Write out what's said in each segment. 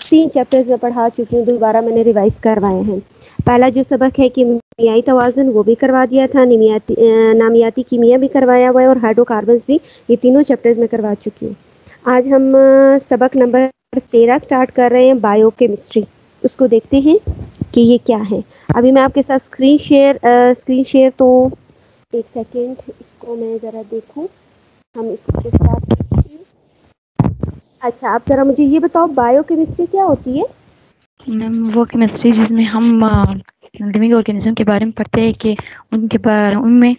3 chapters میں پڑھا چکی ہوں، دوبارہ میں نے ریوائز کروائے ہیں۔ پہلا جو سبق ہے کیمیائی توازن وہ بھی کروا دیا تھا، نامیاتی کیمیا بھی کروایا ہوا ہے، اور ہائیڈرو کاربنز بھی، یہ تینوں چیپٹرز میں کروا چکی ہوں۔ آج ہم سبق نمبر 13 سٹارٹ کر رہے ہیں، بایو کیمسٹری۔ اس کو دیکھتے ہیں کہ یہ کیا ہے۔ ابھی میں آپ کے ساتھ اسکرین شیئر تو ایک سیکنڈ اس کو میں ذرا دیکھوں، ہم اس کے ساتھ۔ اچھا، آپ ذرا مجھے یہ بتاؤ بایو کیمسٹری کیا ہوتی ہے؟ وہ کیمسٹری جس میں ہم لیونگ آرگینزم کے بارے میں پڑھتے ہیں کہ ان میں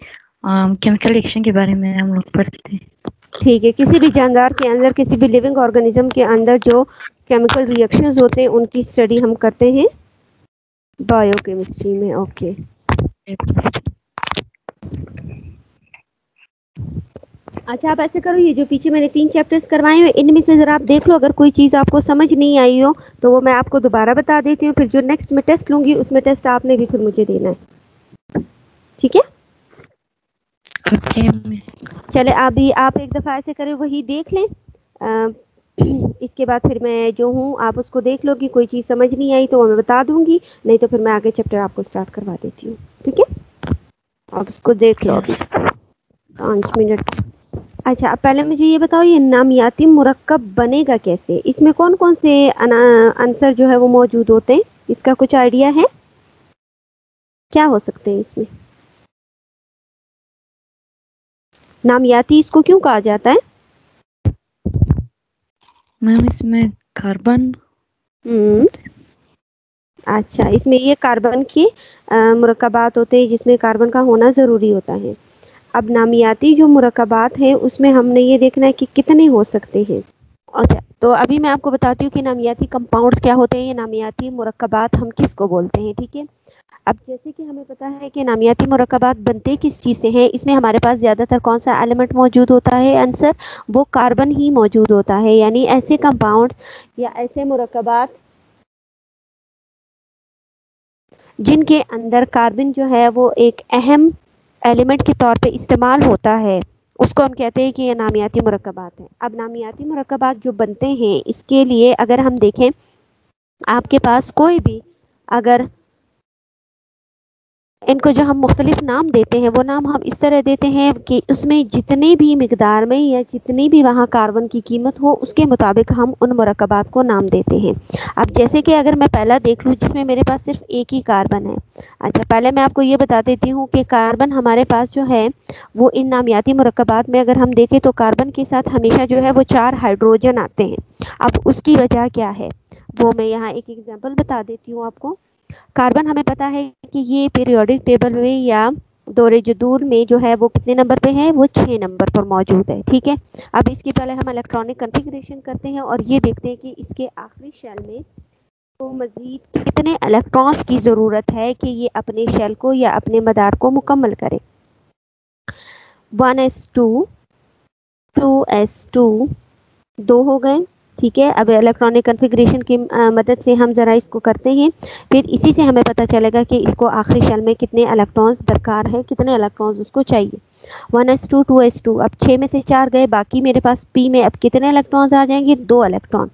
کیمیکل ریئیکشن کے بارے میں ہم لوگ پڑھتے ہیں۔ ٹھیک ہے، کسی بھی جاندار کے اندر، کسی بھی لیونگ آرگینزم کے اندر جو کیمیکل ریئیکشنز ہوتے ہیں ان کی اسٹڈی ہم کرتے ہیں بایو کیمسٹری میں۔ اوکے، اچھا آپ ایسے کرو، یہ جو پیچھے میں نے 3 چیپٹرز کروائے ہیں ان میں سے ذرا آپ دیکھ لو، اگر کوئی چیز آپ کو سمجھ نہیں آئی ہو تو وہ میں آپ کو دوبارہ بتا دیتی ہوں، پھر جو نیکسٹ میں ٹیسٹ لوں گی اس میں ٹیسٹ آپ نے بھی پھر مجھے دینا ہے، ٹھیک ہے؟ چلے ابھی آپ ایک دفعہ ایسے کریں، وہی دیکھ لیں، اس کے بعد پھر میں جو ہوں آپ اس کو دیکھ لو گی، کوئی چیز سمجھ نہیں آئی تو وہ میں بتا دوں گی، نہیں تو پھر میں آگے چیپٹر آپ کو سٹارٹ کروا دیتی ہوں، ٹھیک ہے؟ آپ اس کو دیکھ لو ابھی 5 منٹ۔ اچھا، اب پہلے مجھے یہ بتاؤ یہ نامیاتی مرکب بنے گا کیسے؟ اس میں کون کون سے عنصر جو ہے وہ موجود ہوتے ہیں؟ اس کا کچھ آئیڈیا ہے؟ کیا ہو سکتے ہیں اس میں؟ نامیاتی اس کو کیوں کہا جاتا ہے؟ میم اس میں کاربن۔ اچھا، اس میں یہ کاربن کی مرکبات ہوتے ہیں جس میں کاربن کا ہونا ضروری ہوتا ہے۔ اب نامیاتی جو مرکبات ہیں اس میں ہم نے یہ دیکھنا ہے کہ کتنے ہو سکتے ہیں۔ اچھا، تو ابھی میں آپ کو بتاتی ہوں کہ نامیاتی کمپاؤنڈز کیا ہوتے ہیں، یہ نامیاتی مرکبات ہم کس کو بولتے ہیں، ٹھیک ہے؟ اب جیسے کہ ہمیں پتہ ہے کہ نامیاتی مرکبات بنتے کس چیز سے ہیں، اس میں ہمارے پاس زیادہ تر کون سا ایلیمنٹ موجود ہوتا ہے، عنصر وہ کاربن ہی موجود ہوتا ہے، یعنی ایسے کمپاؤنڈز یا ایسے مرکبات جن کے اندر کاربن جو ہے وہ ایک اہم ایلیمنٹ کے طور پہ استعمال ہوتا ہے، اس کو ہم کہتے ہیں کہ یہ نامیاتی مرکبات ہیں۔ اب نامیاتی مرکبات جو بنتے ہیں اس کے لیے اگر ہم دیکھیں، آپ کے پاس کوئی بھی اگر ان کو جو ہم مختلف نام دیتے ہیں وہ نام ہم اس طرح دیتے ہیں کہ اس میں جتنی بھی مقدار میں یا جتنی بھی وہاں کاربن کی قیمت ہو اس کے مطابق ہم ان مرکبات کو نام دیتے ہیں۔ اب جیسے کہ اگر میں پہلا دیکھ لوں جس میں میرے پاس صرف ایک ہی کاربن ہے۔ اچھا، پہلے میں آپ کو یہ بتا دیتی ہوں کہ کاربن ہمارے پاس جو ہے وہ ان نامیاتی مرکبات میں اگر ہم دیکھیں تو کاربن کے ساتھ ہمیشہ جو ہے وہ 4 ہائیڈروجن آتے ہیں۔ اب اس کی وجہ کیا ہے وہ میں یہاں ایک ایگزامپل بتا دیتی ہوں آپ کو۔ کاربن ہمیں پتا ہے کہ یہ پیریوڈک ٹیبل میں یا دورے جدول میں جو ہے وہ کتنے نمبر پہ ہے، وہ 6 نمبر پر موجود ہے، ٹھیک ہے؟ اب اس کی پہلے ہم الیکٹرانک کنفیگریشن کرتے ہیں اور یہ دیکھتے ہیں کہ اس کے آخری شیل میں تو مزید کتنے الیکٹرانز کی ضرورت ہے کہ یہ اپنے شیل کو یا اپنے مدار کو مکمل کرے۔ 1s2 2s2 2 ہو گئے، ٹھیک ہے؟ اب الیکٹرانک کنفیگریشن کی مدد سے ہم ذرا اس کو کرتے ہیں، پھر اسی سے ہمیں پتہ چلے گا کہ اس کو آخری شیل میں کتنے الیکٹرانز درکار ہے، کتنے الیکٹرانز اس کو چاہیے۔ 1s2 2s2 اب 6 میں سے 4 گئے، باقی میرے پاس پی میں اب کتنے الیکٹرانز آ جائیں گے؟ 2 الیکٹران۔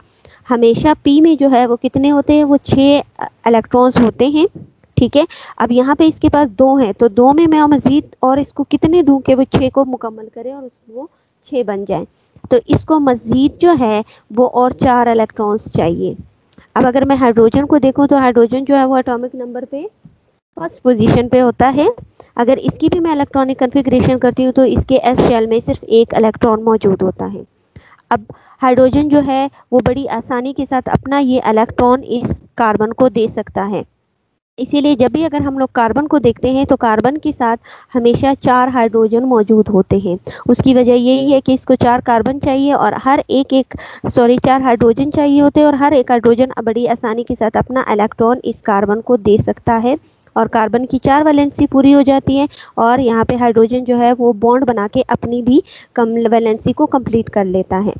ہمیشہ پی میں جو ہے وہ کتنے ہوتے ہیں؟ وہ 6 الیکٹرانز ہوتے ہیں، ٹھیک ہے؟ اب یہاں پہ اس کے پاس 2 ہیں تو 2 میں مزید اور اس کو کتنے دوں کہ وہ 6 کو مکمل کرے اور وہ 6 بن جائیں، تو اس کو مزید جو ہے وہ اور 4 الیکٹرانز چاہیے۔ اب اگر میں ہائیڈروجن کو دیکھوں تو ہائیڈروجن جو ہے وہ اٹامک نمبر پہ فرسٹ پوزیشن پہ ہوتا ہے۔ اگر اس کی بھی میں الیکٹرانک کنفیگریشن کرتی ہوں تو اس کے ایس شیل میں صرف 1 الیکٹران موجود ہوتا ہے۔ اب ہائیڈروجن جو ہے وہ بڑی آسانی کے ساتھ اپنا یہ الیکٹران اس کاربن کو دے سکتا ہے، اسی لیے جب بھی اگر ہم لوگ کاربن کو دیکھتے ہیں تو کاربن کے ساتھ ہمیشہ 4 ہائیڈروجن موجود ہوتے ہیں۔ اس کی وجہ یہی ہے کہ اس کو 4 کاربن چاہیے اور 4 ہائیڈروجن چاہیے ہوتے ہیں، اور ہر ایک ہائیڈروجن بڑی آسانی کے ساتھ اپنا الیکٹران اس کاربن کو دے سکتا ہے، اور کاربن کی 4 ویلنسی پوری ہو جاتی ہے، اور یہاں پہ ہائیڈروجن جو ہے وہ بانڈ بنا کے اپنی بھی ویلنسی کو کمپلیٹ کر لیتا ہے۔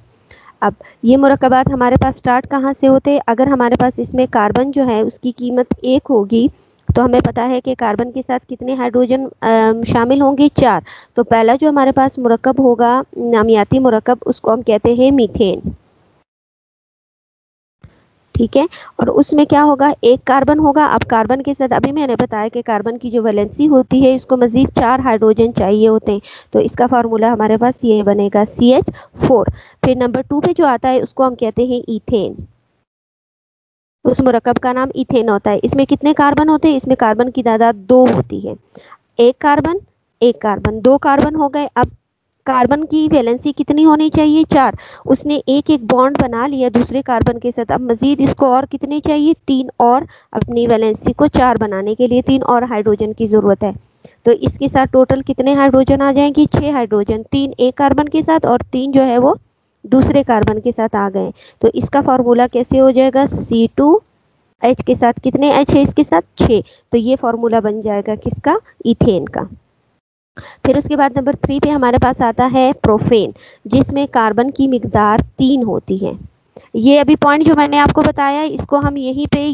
اب یہ مرکبات ہمارے پاس سٹارٹ کہاں سے ہوتے؟ اگر ہمارے پاس اس میں کاربن جو ہے اس کی قیمت 1 ہوگی تو ہمیں پتا ہے کہ کاربن کے ساتھ کتنے ہائیڈروجن شامل ہوں گے؟ 4۔ تو پہلا جو ہمارے پاس مرکب ہوگا نامیاتی مرکب اس کو ہم کہتے ہیں میتھین، ٹھیک ہے، اور اس میں کیا ہوگا، ایک کاربن ہوگا. اب کاربن کے ساتھ ابھی میں نے بتایا کہ کاربن کی جو ویلنسی ہوتی ہے اس کو مزید 4 ہائیڈروجن چاہیے ہوتے ہیں، تو اس کا فارمولا ہمارے پاس یہ بنے گا CH4. پھر نمبر 2 پہ جو آتا ہے اس کو ہم کہتے ہیں ایتھین. اس مرکب کا نام ایتھین ہوتا ہے. اس میں کتنے کاربن ہوتے ہیں؟ اس میں کاربن کی تعداد 2 ہوتی ہے. ایک کاربن، ایک کاربن، 2 کاربن ہو گئے. اب کاربن کی ویلنسی کتنی ہونی چاہیے؟ 4. اس نے ایک ایک بانڈ بنا لیا دوسرے کاربن کے ساتھ. اب مزید اس کو اور کتنے چاہیے؟ 3 اور. اپنی ویلنسی کو 4 بنانے کے لیے 3 اور ہائیڈروجن کی ضرورت ہے. تو اس کے ساتھ ٹوٹل کتنے ہائیڈروجن آ جائیں گے؟ 6 ہائیڈروجن. 3 ایک کاربن کے ساتھ اور 3 جو ہے وہ دوسرے کاربن کے ساتھ آ گئے. تو اس کا فارمولا کیسے ہو جائے گا؟ C2H کے ساتھ کتنے H ہے اس کے ساتھ؟ 6. تو یہ فارمولا بن جائے گا کس کا؟ ایتھین کا. پھر اس کے بعد نمبر 3 پہ ہمارے پاس آتا ہے پروفین، جس میں کاربن کی مقدار 3 ہوتی ہے. یہ ابھی پوائنٹ جو میں نے آپ کو بتایا اس کو ہم یہیں پہ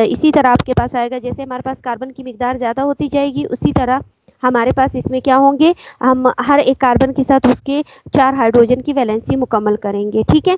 اسی طرح آپ کے پاس آئے گا. جیسے ہمارے پاس کاربن کی مقدار زیادہ ہوتی جائے گی اسی طرح ہمارے پاس اس میں کیا ہوں گے، ہم ہر ایک کاربن کے ساتھ اس کے 4 ہائیڈروجن کی ویلنسی مکمل کریں گے. ٹھیک ہے.